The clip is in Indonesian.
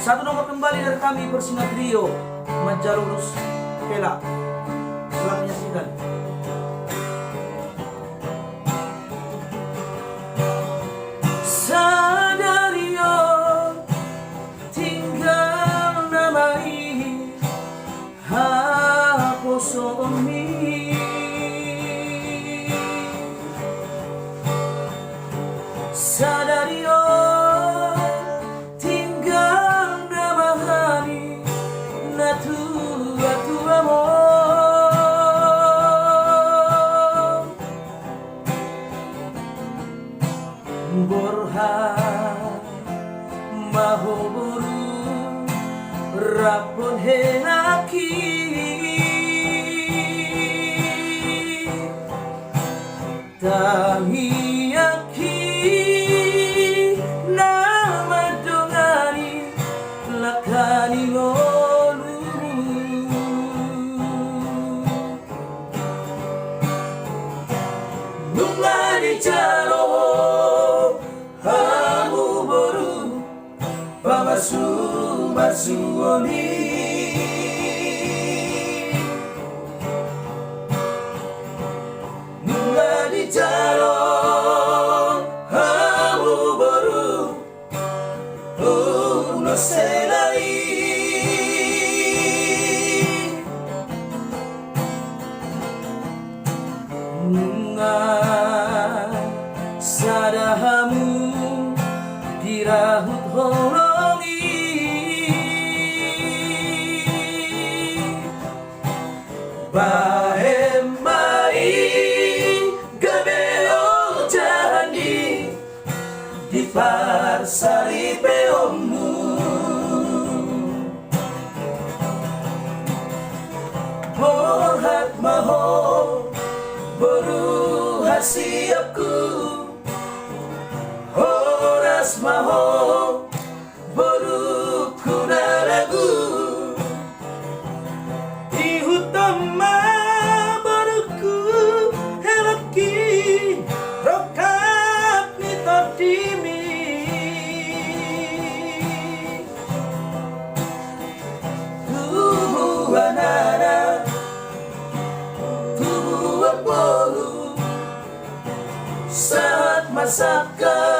Satu nomor kembali dari kami bersinar trio Majalurus Kela. Selamat menyaksikan. Sadario tinggal namai hapus omi. Sadario tinggal namahani na tua mo. Borha mahoburu rapon henaki tangiyaki nama dongani lakani ngolu nungani jaro hamu boru pamasu masuoni nungani jaro hamu boru uno selai nunga sadahamu dirahut holongi bahemai gabeo jani di parsari peomu horhat maho boru hasiapku horas maho boru kunaragu ihutama boruku helaki rokat nitodimi tubuh anana tubuh boru saat masaka